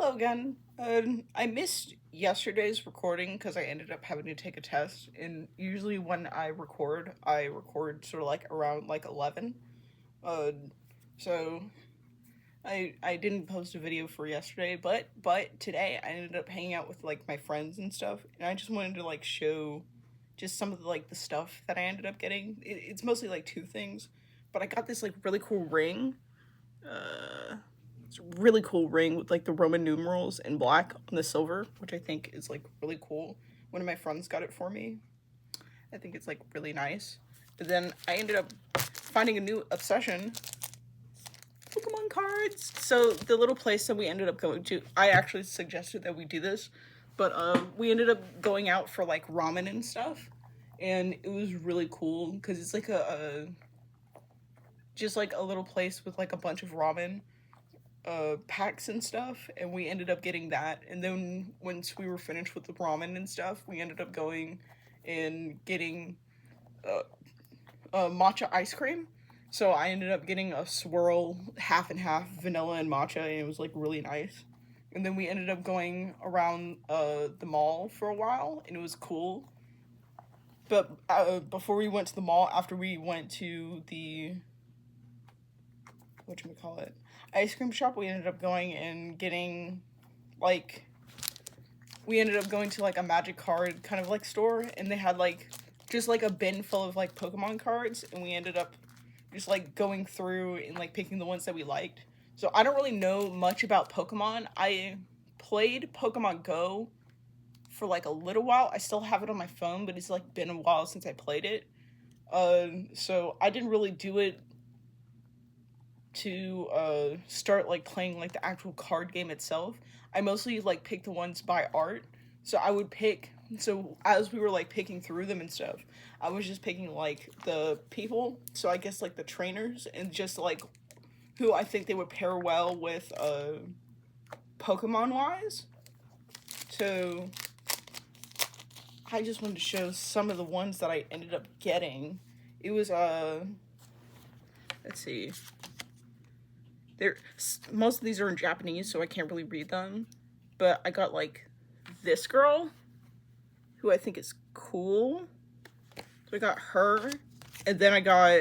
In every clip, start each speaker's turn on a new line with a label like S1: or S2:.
S1: Hello again. I missed yesterday's recording because I ended up having to take a test. And usually when I record sort of like around like 11. Uh, so I didn't post a video for yesterday, but today I ended up hanging out with like my friends and stuff, and I just wanted to like show just some of the like the stuff that I ended up getting. It's mostly like two things, but I got this like really cool ring. Uh, it's a really cool ring with like the Roman numerals in black on the silver, which I think is like really cool. One of my friends got it for me. I think it's like really nice. And then I ended up finding a new obsession: Pokemon cards. So the little place that we ended up going to, I actually suggested that we do this, but we ended up going out for like ramen and stuff, and it was really cool because it's like a just like a little place with like a bunch of ramen packs and stuff, and we ended up getting that. And then once we were finished with the ramen and stuff, we ended up going and getting uh, matcha ice cream. So I ended up getting a swirl, half and half, vanilla and matcha, and it was like really nice. And then we ended up going around the mall for a while, and it was cool. But before we went to the mall, after we went to the whatchamacallit, ice cream shop, we ended up going and getting like we ended up going to like a magic card kind of like store, and they had like just like a bin full of like Pokemon cards, and we ended up just like going through and like picking the ones that we liked. So I don't really know much about Pokemon. I played Pokemon Go for like a little while. I still have it on my phone, but it's like been a while since I played it. So I didn't really do it to start like playing like the actual card game itself. I mostly like picked the ones by art. So I would pick so as we were like picking through them and stuff, I was just picking like the people, so I guess like the trainers, and just like who I think they would pair well with Pokemon wise. So I just wanted to show some of the ones that I ended up getting. It was let's see. There, most of these are in Japanese, so I can't really read them. But I got like this girl, who I think is cool. So I got her, and then I got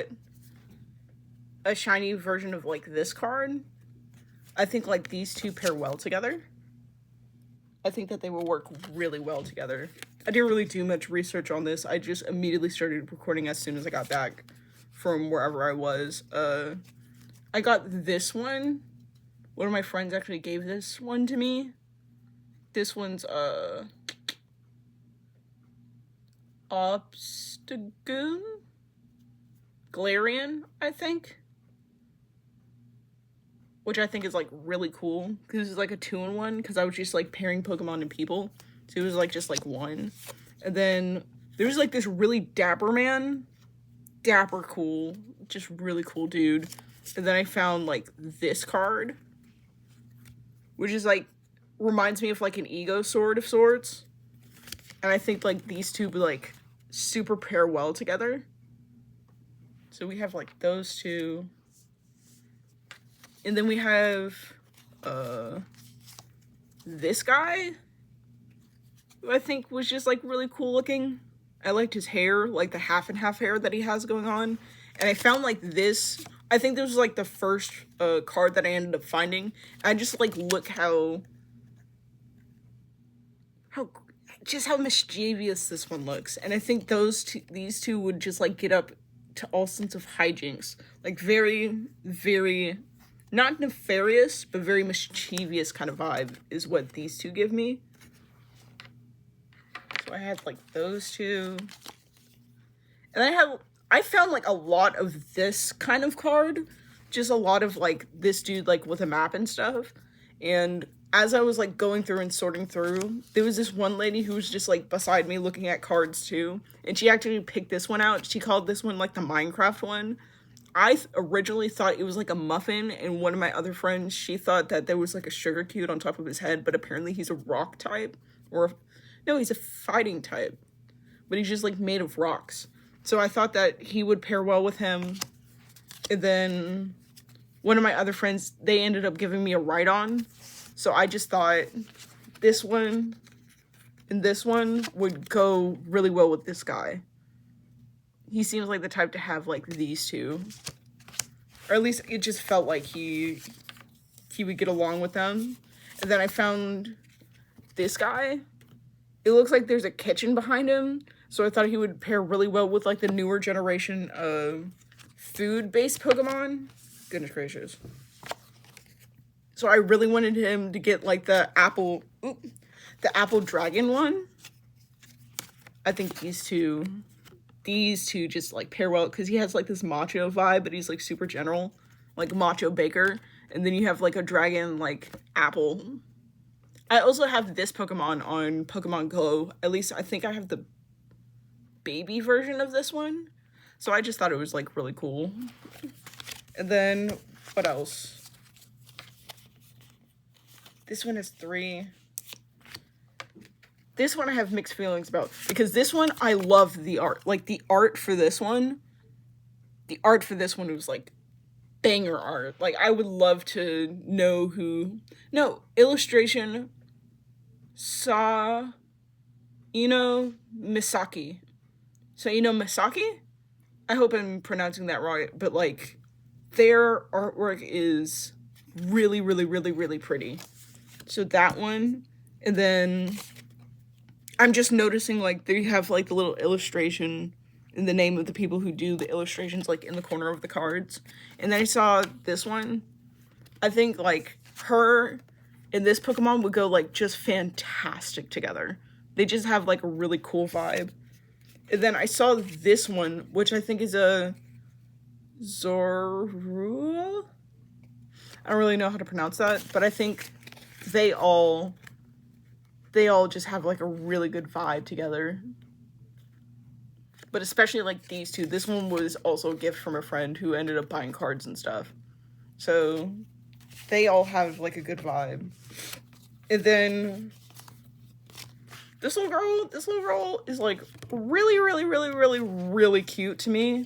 S1: a shiny version of like this card. I think like these two pair well together. I think that they will work really well together. I didn't really do much research on this. I just immediately started recording as soon as I got back from wherever I was. I got this one. One of my friends actually gave this one to me. This one's Obstagoon? Galarian, I think. Which I think is like really cool, because it's like a 2-in-1, because I was just like pairing Pokemon and people. So it was like just like one. And then there's like this really dapper man. Dapper cool. Just really cool dude. And then I found like this card, which is like reminds me of like an Ego Sword of sorts. And I think like these two would like super pair well together. So we have like those two. And then we have this guy, who I think was just like really cool looking. I liked his hair, like the half and half hair that he has going on. And I found like this, I think this was like the first card that I ended up finding. I just like look how just how mischievous this one looks. And I think these two would just like get up to all sorts of hijinks. Like very, very, not nefarious, but very mischievous kind of vibe is what these two give me. So I had like those two. And I found like a lot of this kind of card. Just a lot of like this dude like with a map and stuff. And as I was like going through and sorting through, there was this one lady who was just like beside me looking at cards too. And she actually picked this one out. She called this one like the Minecraft one. I originally thought it was like a muffin, and one of my other friends, she thought that there was like a sugar cube on top of his head, but apparently he's a rock type. No, he's a fighting type. But he's just like made of rocks. So I thought that he would pair well with him. And then one of my other friends, they ended up giving me a Rhydon. So I just thought this one and this one would go really well with this guy. He seems like the type to have like these two. Or at least it just felt like he would get along with them. And then I found this guy. It looks like there's a kitchen behind him. So I thought he would pair really well with like the newer generation of food-based Pokemon. Goodness gracious. So I really wanted him to get like the apple dragon one. I think these two just like pair well because he has like this macho vibe, but he's like super general, like Macho Baker. And then you have like a dragon like apple. I also have this Pokemon on Pokemon Go. At least I think I have the baby version of this one. So I just thought it was like really cool. And then what else? This one has 3. This one I have mixed feelings about because this one I love the art. Like the art for this one was like banger art. Like I would love to know who. No, illustration Saino Misaki. Saino Misaki? I hope I'm pronouncing that right, but like their artwork is really, really, really, really pretty. So that one, and then I'm just noticing like they have like the little illustration in the name of the people who do the illustrations like in the corner of the cards. And then I saw this one. I think like her and this Pokemon would go like just fantastic together. They just have like a really cool vibe. And then I saw this one, which I think is a Zorua? I don't really know how to pronounce that, but I think they all just have like a really good vibe together. But especially like these two. This one was also a gift from a friend who ended up buying cards and stuff. So they all have like a good vibe. And then this little girl is like really, really, really, really, really cute to me.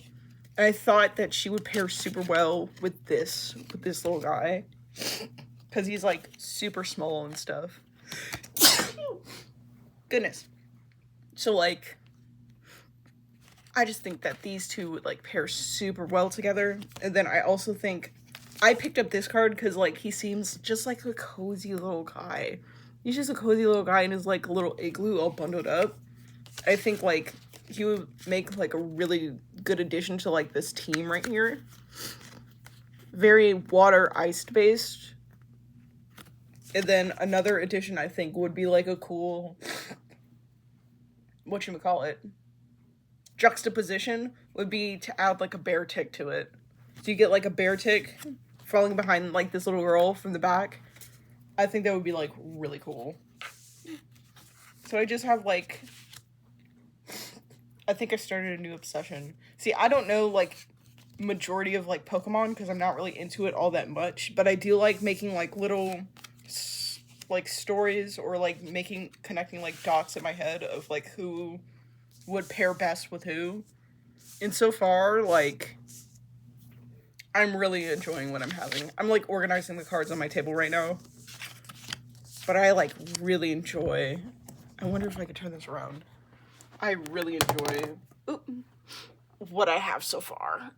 S1: And I thought that she would pair super well with this little guy. Because he's like super small and stuff. Goodness. So like, I just think that these two would like pair super well together. And then I also think I picked up this card because like he seems just like a cozy little guy. He's just a cozy little guy in his like little igloo all bundled up. I think like he would make like a really good addition to like this team right here. Very water iced based. And then another addition I think would be like a cool, whatchamacallit, juxtaposition would be to add like a bear tick to it. So you get like a bear tick falling behind like this little girl from the back. I think that would be like really cool. So I just have like, I think I started a new obsession. See, I don't know like majority of like Pokemon because I'm not really into it all that much, but I do like making like little like stories or like connecting like dots in my head of like who would pair best with who. And so far, like, I'm really enjoying what I'm having. I'm like organizing the cards on my table right now. But I like really enjoy, I wonder if I could turn this around. I really enjoy what I have so far.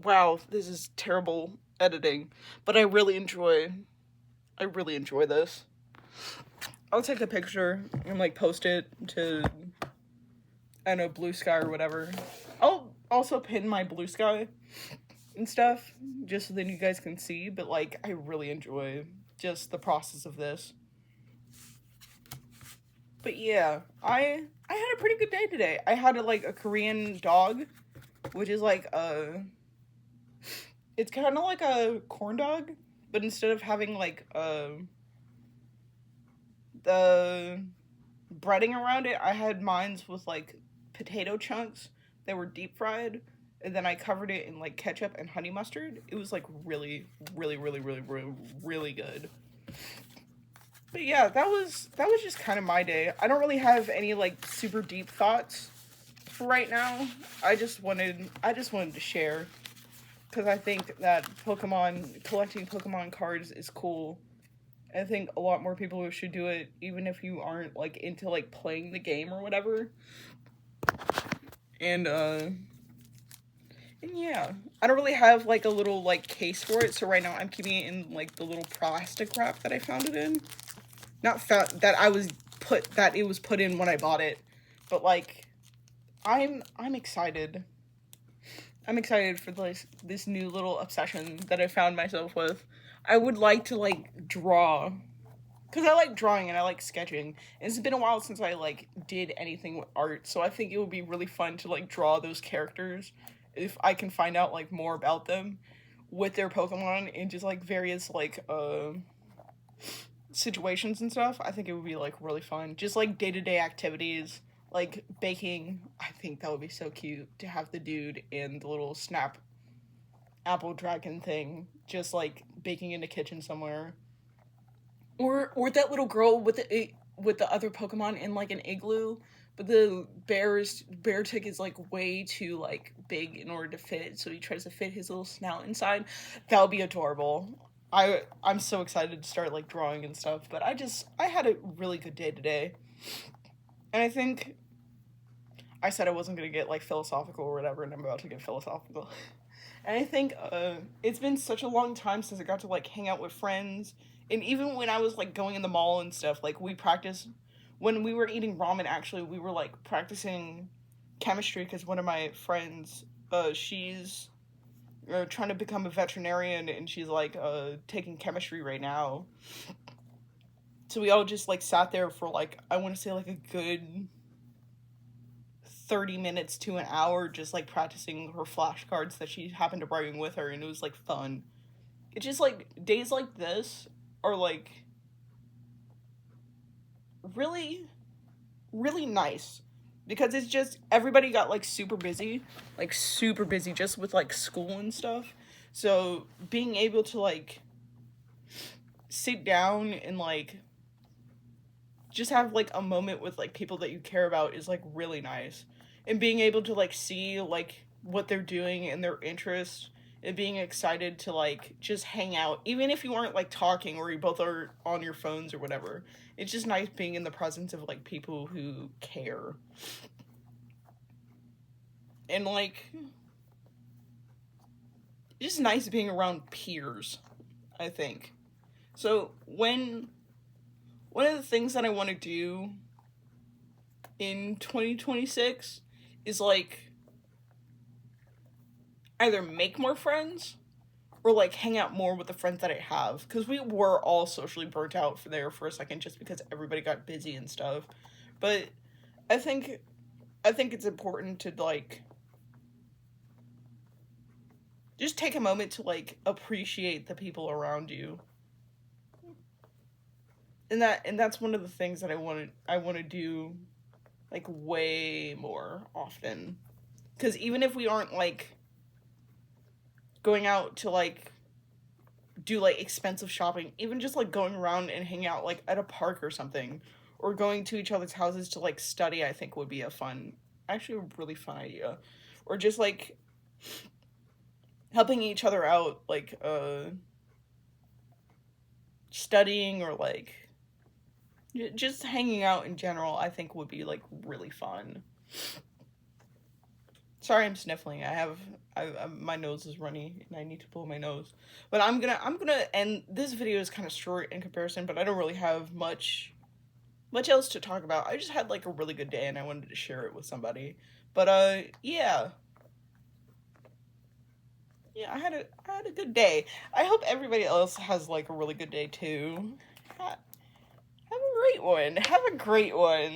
S1: Wow, this is terrible editing, but I really enjoy this. I'll take a picture and like post it to, I don't know, Blue Sky or whatever. I'll also pin my Blue Sky and stuff just so then you guys can see, but like I really enjoy just the process of this. But yeah, I had a pretty good day today. I had a Korean dog, which is like it's kind of like a corn dog, but instead of having like the breading around it, I had mines with like potato chunks that were deep fried, and then I covered it in like ketchup and honey mustard. It was like really, really, really, really, really, really good. But yeah, that was just kind of my day. I don't really have any like super deep thoughts for right now. I just wanted to share because I think that collecting Pokemon cards is cool. I think a lot more people should do it, even if you aren't like into like playing the game or whatever. And yeah, I don't really have like a little like case for it, so right now I'm keeping it in like the little plastic wrap that I found it in. Not found that it was put in when I bought it, but like I'm excited. I'm excited for this new little obsession that I found myself with. I would like to like draw, because I like drawing and I like sketching. And it's been a while since I like did anything with art, so I think it would be really fun to like draw those characters if I can find out like more about them with their Pokemon and just like various like situations and stuff. I think it would be like really fun. Just like day-to-day activities, like baking. I think that would be so cute to have the dude in the little snap apple dragon thing just like baking in the kitchen somewhere. Or that little girl with the other Pokemon in like an igloo, but the bear tick is like way too like big in order to fit, so he tries to fit his little snout inside. That would be adorable. I'm so excited to start like drawing and stuff, but I had a really good day today. And I think I said I wasn't gonna get like philosophical or whatever, and I'm about to get philosophical. And I think it's been such a long time since I got to like hang out with friends. And even when I was like going in the mall and stuff, like we practiced when we were eating ramen. Actually, we were like practicing chemistry because one of my friends, she's trying to become a veterinarian, and she's like taking chemistry right now. So we all just like sat there for like, I want to say like a good 30 minutes to an hour, just like practicing her flashcards that she happened to bring with her, and it was like fun. It's just like days like this are like really, really nice, because it's just everybody got like super busy just with like school and stuff. So being able to like sit down and like just have like a moment with like people that you care about is like really nice. And being able to like see like what they're doing and their interests, and being excited to like just hang out, even if you aren't like talking or you both are on your phones or whatever. It's just nice being in the presence of like people who care. And like just nice being around peers, I think. So when one of the things that I want to do in 2026 is like either make more friends or like hang out more with the friends that I have, because we were all socially burnt out for a second just because everybody got busy and stuff. But I think it's important to like just take a moment to like appreciate the people around you. And that's one of the things that I want to do like way more often. Cuz even if we aren't like going out to like do like expensive shopping, even just like going around and hang out like at a park or something, or going to each other's houses to like study, I think would be actually a really fun idea. Or just like helping each other out, like studying, or like just hanging out in general, I think would be like really fun. Sorry, I'm sniffling. My nose is runny and I need to blow my nose. But I'm gonna end this video is kind of short in comparison, but I don't really have much else to talk about. I just had like a really good day and I wanted to share it with somebody. But yeah. Yeah, I had a good day. I hope everybody else has like a really good day too. Have a great one. Have a great one.